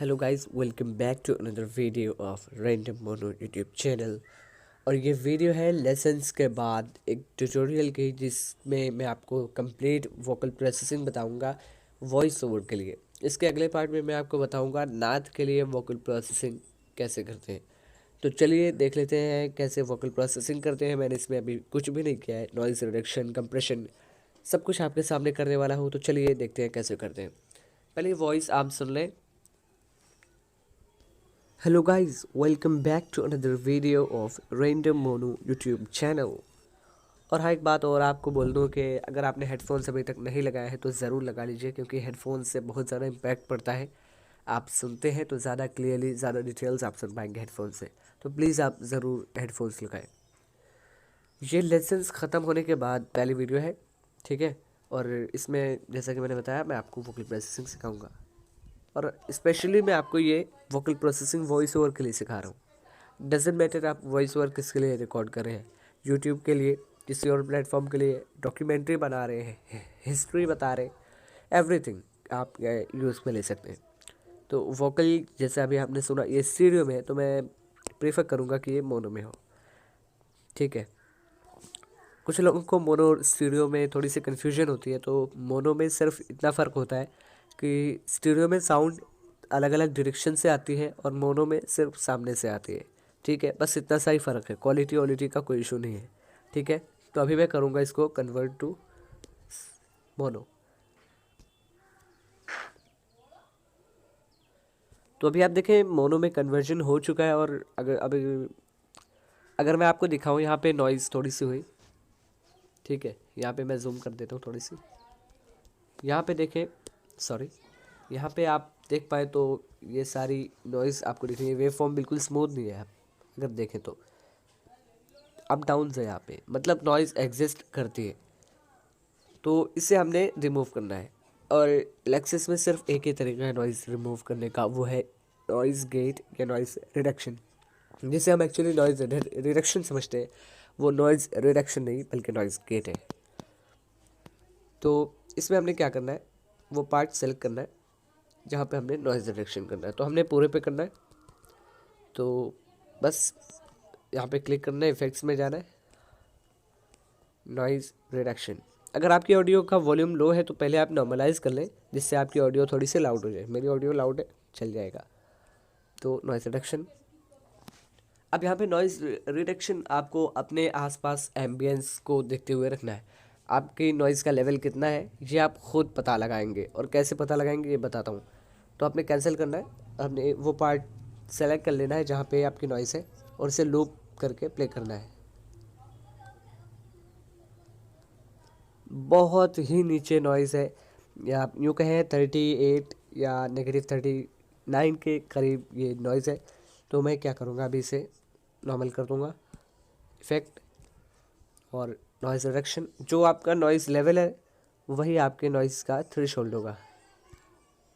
Hello guys, welcome back to another video of random mono YouTube channel. और ये video है lessons के बाद एक ट्यूटोरियल की, जिसमें मैं आपको कंप्लीट वोकल प्रोसेसिंग बताऊंगा वॉइस ओवर के लिए। इसके अगले पार्ट में मैं आपको बताऊंगा नाद के लिए वोकल प्रोसेसिंग कैसे करते हैं। तो चलिए देख लेते हैं कैसे वोकल प्रोसेसिंग करते हैं। मैंने इसमें अभी कुछ भी नहीं किया है, नॉइज़ रिडक्शन, कंप्रेशन सब कुछ आपके सामने करने वाला हूँ। तो चलिए देखते हैं कैसे करते हैं। पहले वॉइस आप सुन लें। Hello guys, welcome back to another video of random mono YouTube channel. और हाँ, एक बात और आपको बोल दूँ कि अगर आपने हेडफोन्स अभी तक नहीं लगाया है तो ज़रूर लगा लीजिए, क्योंकि हेडफोन से बहुत ज़्यादा इम्पैक्ट पड़ता है। आप सुनते हैं तो ज़्यादा क्लियरली, ज़्यादा डिटेल्स आप सुन पाएंगे हेडफोन से। तो प्लीज़ आप ज़रूर हेडफोन्स लगाएं। ये लेसन्स ख़त्म होने के बाद पहली वीडियो है, ठीक है। और इसमें जैसा कि मैंने बताया, मैं आपको वोकल प्रोसेसिंग सिखाऊंगा। और स्पेशली मैं आपको ये वोकल प्रोसेसिंग वॉइस ओवर के लिए सिखा रहा हूँ। डजेंट मैटर आप वॉइस ओवर किसके लिए रिकॉर्ड कर रहे हैं, यूट्यूब के लिए, किसी और प्लेटफॉर्म के लिए, डॉक्यूमेंट्री बना रहे हैं, हिस्ट्री बता रहे हैं, एवरीथिंग आप यूज़ में ले सकते हैं। तो वोकल जैसे अभी आपने सुना ये स्टीरियो में है, तो मैं प्रेफर करूँगा कि ये मोनो में हो, ठीक है। कुछ लोगों को मोनो और स्टीरियो में थोड़ी सी कन्फ्यूजन होती है। तो मोनो में सिर्फ इतना फ़र्क होता है कि स्टीरियो में साउंड अलग अलग डायरेक्शन से आती है और मोनो में सिर्फ सामने से आती है, ठीक है। बस इतना सा ही फ़र्क है, क्वालिटी वॉलिटी का कोई इशू नहीं है, ठीक है। तो अभी मैं करूँगा इसको कन्वर्ट टू मोनो। तो अभी आप देखें मोनो में कन्वर्जन हो चुका है। और अगर मैं आपको दिखाऊँ, यहाँ पे नॉइज़ थोड़ी सी हुई, ठीक है। यहाँ पे मैं जूम कर देता हूँ थोड़ी सी। यहाँ पे देखें, सॉरी, यहाँ पे आप देख पाए तो ये सारी नॉइज़ आपको दिख रही है। वेव फॉर्म बिल्कुल स्मूथ नहीं है। आप अगर देखें तो अप डाउन है यहाँ पे, मतलब नॉइज़ एग्जिस्ट करती है। तो इसे हमने रिमूव करना है। और लेक्सिस में सिर्फ एक ही तरीका है नॉइज़ रिमूव करने का, वो है नॉइज़ गेट या नॉइज़ रिडक्शन, जिसे हम एक्चुअली नॉइज़ रिडक्शन समझते हैं। वो नॉइज़ रिडक्शन नहीं बल्कि नॉइज़ गेट है। तो इसमें हमने क्या करना है, वो पार्ट सेलेक्ट करना है जहाँ पे हमने नॉइज़ रिडक्शन करना है। तो हमने पूरे पे करना है। तो बस यहाँ पे क्लिक करना है, इफेक्ट्स में जाना है, नॉइज़ रिडक्शन। अगर आपकी ऑडियो का वॉल्यूम लो है तो पहले आप नॉर्मलाइज कर लें, जिससे आपकी ऑडियो थोड़ी सी लाउड हो जाए। मेरी ऑडियो लाउड है, चल जाएगा। तो नॉइज़ रिडक्शन। अब यहाँ पे नॉइज़ रिडक्शन आपको अपने आसपास एम्बियंस को देखते हुए रखना है। आपकी नॉइज़ का लेवल कितना है ये आप खुद पता लगाएंगे। और कैसे पता लगाएंगे ये बताता हूँ। तो आपने कैंसिल करना है, आपने वो पार्ट सेलेक्ट कर लेना है जहाँ पे आपकी नॉइज़ है, और इसे लूप करके प्ले करना है। बहुत ही नीचे नॉइज़ है, या आप यूँ कहें 38 या -39 के करीब ये नॉइज़ है। तो मैं क्या करूँगा, अभी इसे नॉर्मल कर दूँगा, इफ़ेक्ट और नॉइज़ रिडक्शन। जो आपका नॉइज़ लेवल है वही आपके नॉइज़ का थ्रेशोल्ड होगा।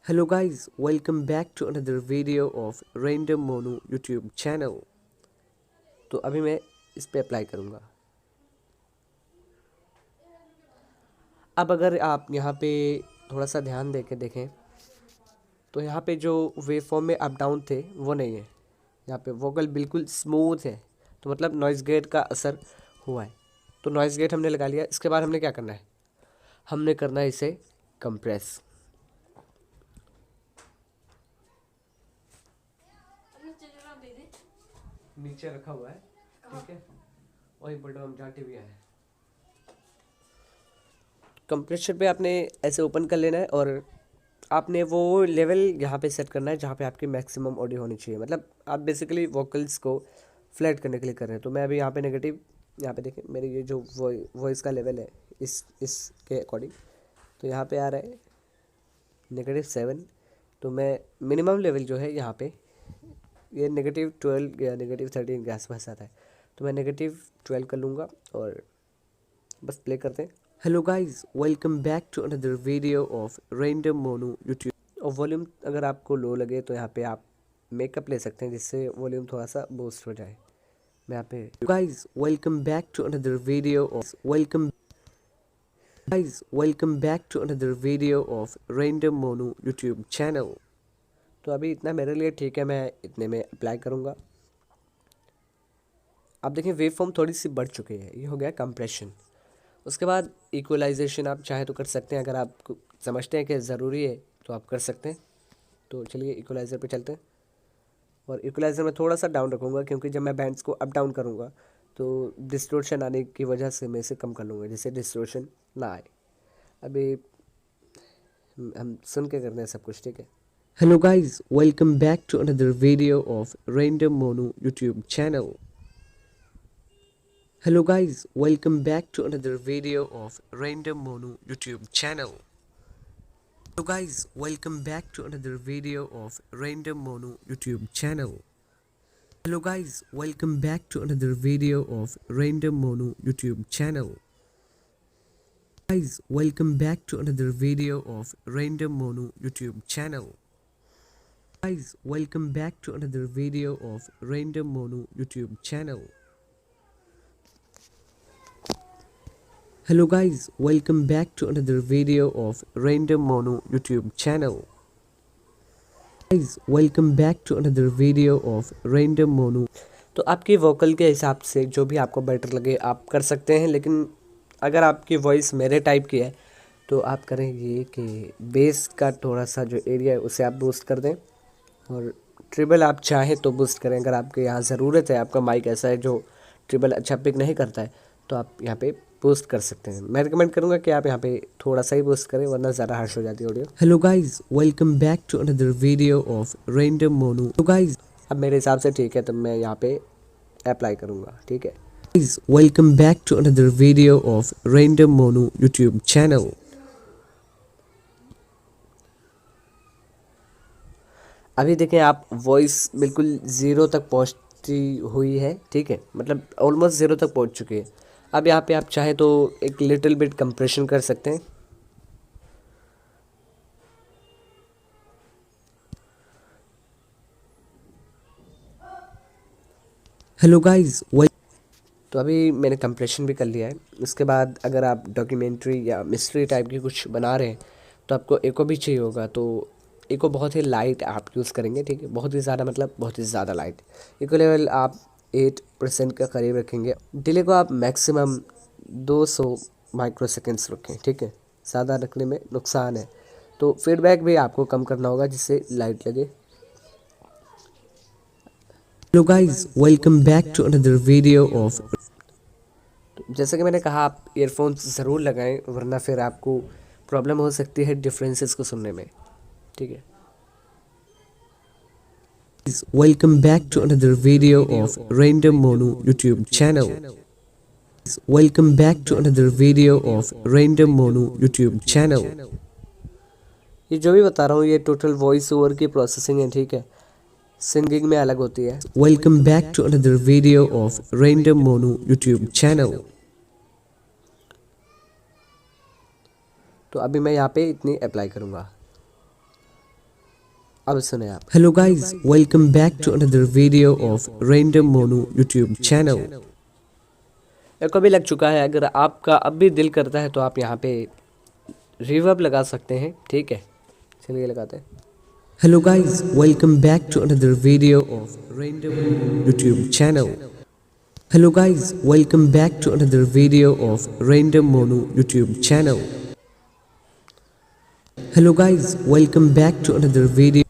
Hello guys, welcome back to another video of random mono YouTube channel. तो अभी मैं इस पे अप्लाई करूँगा। अब अगर आप यहाँ पे थोड़ा सा ध्यान दे के देखें तो यहाँ पे जो वेव फॉर्म में अप डाउन थे वो नहीं है। यहाँ पे वोकल बिल्कुल स्मूथ है, तो मतलब नॉइज़ गेट का असर हुआ है। तो नॉइज़ गेट हमने लगा लिया। इसके बाद हमने क्या करना है, हमने करना है इसे कंप्रेस। नीचे रखा हुआ है, ठीक है, वही बटन हम जहाँ टीवी है। कंप्रेशर पे आपने ऐसे ओपन कर लेना है और आपने वो लेवल यहाँ पे सेट करना है जहाँ पे आपकी मैक्सिमम ऑडियो होनी चाहिए। मतलब आप बेसिकली वोकल्स को फ्लैट करने के लिए कर रहे हैं। तो मैं अभी यहाँ पे नेगेटिव, यहाँ पे देखें मेरी ये जो वॉइस का लेवल है इसके अकॉर्डिंग, तो यहाँ पे आ रहा है -7। तो मैं मिनिमम लेवल जो है यहाँ पे ये -12 या -13 के आसपास आता है। तो मैं -12 कर लूँगा और बस प्ले करते हैं। Hello guys, welcome back to another video of random mono YouTube. और वॉल्यूम अगर आपको लो लगे तो यहाँ पे आप मेकअप ले सकते हैं, जिससे वॉल्यूम थोड़ा सा बूस्ट हो जाए। मैं यहाँ पे guys, welcome back to another video of welcome back to another video of random mono YouTube channel. तो अभी इतना मेरे लिए ठीक है, मैं इतने में अप्लाई करूँगा। आप देखें वेव फॉर्म थोड़ी सी बढ़ चुकी है, ये हो गया कंप्रेशन। उसके बाद इक्वलाइजेशन आप चाहे तो कर सकते हैं, अगर आप समझते हैं कि ज़रूरी है तो आप कर सकते हैं। तो चलिए इक्वलाइज़र पे चलते हैं, और इक्वलाइज़र में थोड़ा सा डाउन रखूँगा क्योंकि जब मैं बैंड्स को अप डाउन करूँगा तो डिस्टोर्शन आने की वजह से मैं इसे कम कर लूँगा, जिससे डिस्टोर्शन ना आए। अभी हम सुन के करते हैं सब कुछ, ठीक है। Hello guys, welcome back to another video of random mono YouTube channel. Hello guys, welcome back to another video of Random Mono YouTube channel. Hello guys, welcome back to another video of Random Mono YouTube channel. Hello guys, welcome back to another video of Random Mono YouTube channel. Guys, welcome back to another video of Random Mono YouTube channel. Guys, welcome back to another video of Random Mono YouTube channel. Hello guys, welcome back to another video of Random Mono YouTube channel. Guys, welcome back to another video of Random Mono. तो आपकी vocal के हिसाब से जो भी आपको better लगे आप कर सकते हैं, लेकिन अगर आपकी वॉइस मेरे टाइप की है तो आप करेंगे कि बेस का थोड़ा सा जो एरिया है उसे आप बूस्ट कर दें, और ट्रिबल आप चाहें तो बूस्ट करें। अगर आपके यहाँ ज़रूरत है, आपका माइक ऐसा है जो ट्रिबल अच्छा पिक नहीं करता है, तो आप यहाँ पे बूस्ट कर सकते हैं। मैं रिकमेंड करूंगा कि आप यहाँ पे थोड़ा सा ही बूस्ट करें, वरना ज़्यादा हार्श हो जाती है audio. Hello guys, welcome back to another video of random mono. तो गाइस अब मेरे हिसाब से ठीक है, तो मैं यहाँ पे अप्लाई करूँगा, ठीक है। Guys, welcome back to another video of random mono YouTube channel. अभी देखें आप, वॉइस बिल्कुल ज़ीरो तक पहुँचती हुई है, ठीक है, मतलब ऑलमोस्ट ज़ीरो तक पहुँच चुकी है। अब यहाँ पे आप चाहे तो एक लिटिल बिट कंप्रेशन कर सकते हैं। हेलो गाइस, तो अभी मैंने कंप्रेशन भी कर लिया है। उसके बाद अगर आप डॉक्यूमेंट्री या मिस्ट्री टाइप की कुछ बना रहे हैं तो आपको एको भी चाहिए होगा, तो एको बहुत ही लाइट आप यूज़ करेंगे, ठीक है, बहुत ही ज़्यादा मतलब बहुत ही ज़्यादा लाइट। एको लेवल आप 8% का करीब रखेंगे। डिले को आप मैक्सिमम 200 माइक्रोसेकेंड्स रखें, ठीक है, ज़्यादा रखने में नुकसान है। तो फीडबैक भी आपको कम करना होगा जिससे लाइट लगे। Hello guys, welcome back to another video of. जैसे कि मैंने कहा, आप ईयरफोन्स ज़रूर लगाएं, वरना फिर आपको प्रॉब्लम हो सकती है डिफरेंसेस को सुनने में, ठीक है। Welcome back to another video of random mono YouTube channel. Welcome back to another video of Random Mono YouTube channel. ये जो भी बता रहा हूँ ये टोटल वॉइस ओवर की प्रोसेसिंग है, ठीक है, सिंगिंग में अलग होती है। Welcome back to another video of Random Mono YouTube channel. तो अभी मैं यहाँ पे इतनी अप्लाई करूँगा। अब सुने आप। Hello guys, welcome back to another video of Random Mono YouTube channel. एक भी लग चुका है। अगर आपका अब भी दिल करता है तो आप यहाँ पे रिवर्ब लगा सकते हैं, ठीक है, चलिए लगाते हैं। Hello guys, welcome back to another video of random YouTube channel. Hello guys, welcome back to another video of random mono YouTube channel. Hello guys, welcome back to another video.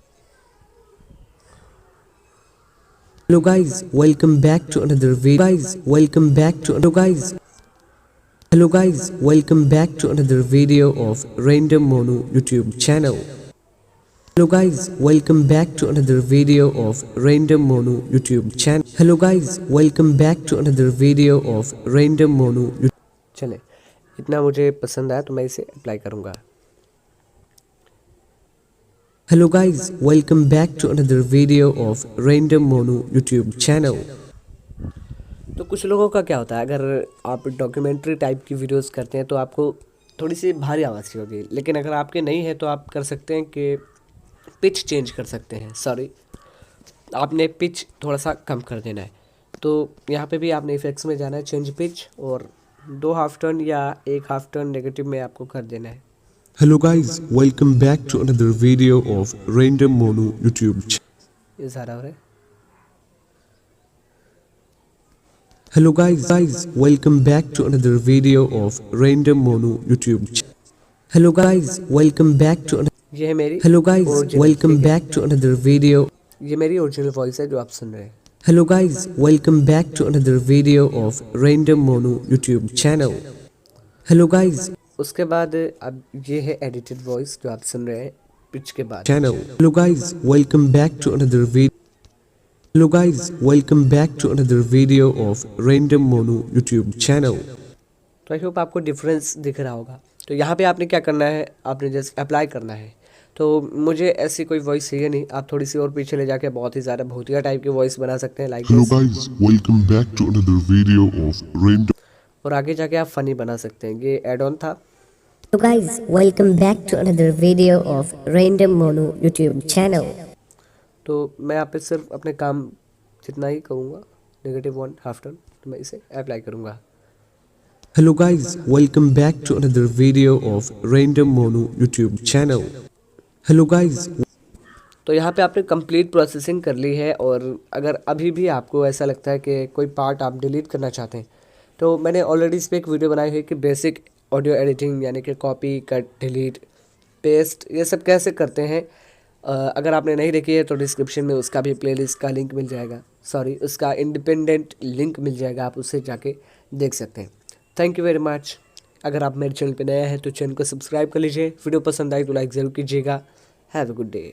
Hello guys, welcome back to another video. Guys, welcome back to Hello guys, welcome back to another video of Random Mono YouTube channel. Hello guys, welcome back to another video of Random Mono YouTube channel. Hello guys, welcome back to another video of Random Mono. चले, इतना मुझे पसंद आया तो मैं इसे apply करूँगा। Hello guys, welcome back to another video of Random Mono YouTube channel. तो कुछ लोगों का क्या होता है, अगर आप डॉक्यूमेंट्री टाइप की वीडियोस करते हैं तो आपको थोड़ी सी भारी आवाज़ की होगी, लेकिन अगर आपके नहीं है तो आप कर सकते हैं कि पिच चेंज कर सकते हैं। सॉरी, आपने पिच थोड़ा सा कम कर देना है। तो यहाँ पे भी आपने इफेक्ट्स में जाना है, चेंज पिच, और 2 हाफ टर्न या 1 हाफ टर्न नेगेटिव में आपको कर देना है। Hello guys, welcome back to another video of Random Mono YouTube channel. ये सारा हो रहा है। Hello guys, welcome back to another video of Random Mono YouTube channel. Hello guys, welcome back to ये है मेरी Hello guys, original, welcome ठीक है? back to another video. ये मेरी ओरिजिनल वॉइस है जो आप सुन रहे हैं। Hello guys, welcome back to another video of Random Mono YouTube channel. Hello guys, उसके बाद अब ये है एडिटेड वॉइस जो आप सुन रहे हैं पिच के बाद। channel. Hello guys, welcome back to another video. Hello guys, welcome back to another video of Random Mono YouTube channel. तो आई होप आपको डिफरेंस दिख रहा होगा। तो यहाँ पे आपने क्या करना है, आपने जस्ट अप्लाई करना है। तो मुझे ऐसी कोई वॉइस चाहिए नहीं, आप थोड़ी सी और पीछे ले जाके बहुत ही ज़्यादा भूतिया टाइप की वॉइस बना सकते हैं like Hello guys, welcome back to another video of Random. और आगे जाके आप फनी बना सकते हैं। ये एड ऑन था। So guys, welcome back to another video of Random Mono YouTube channel. तो मैं यहाँ पे सिर्फ अपने काम जितना ही करूँगा, -1 हाफ टर्न, तो मैं इसे अप्लाई करूँगा। Hello guys, welcome back to another video of Random Mono YouTube channel. Hello guys, तो यहाँ पे आपने कंप्लीट प्रोसेसिंग कर ली है। और अगर अभी भी आपको ऐसा लगता है कि कोई पार्ट आप डिलीट करना चाहते हैं, तो मैंने ऑलरेडी इस पर एक वीडियो बनाई है कि बेसिक ऑडियो एडिटिंग यानी कि कॉपी कट डिलीट पेस्ट ये सब कैसे करते हैं। अगर आपने नहीं देखी है तो डिस्क्रिप्शन में उसका भी प्लेलिस्ट का लिंक मिल जाएगा, उसका इंडिपेंडेंट लिंक मिल जाएगा, आप उससे जाके देख सकते हैं। Thank you very much. अगर आप मेरे चैनल पे नया है तो चैनल को सब्सक्राइब कर लीजिए। वीडियो पसंद आई तो लाइक ज़रूर कीजिएगा। Have a good day.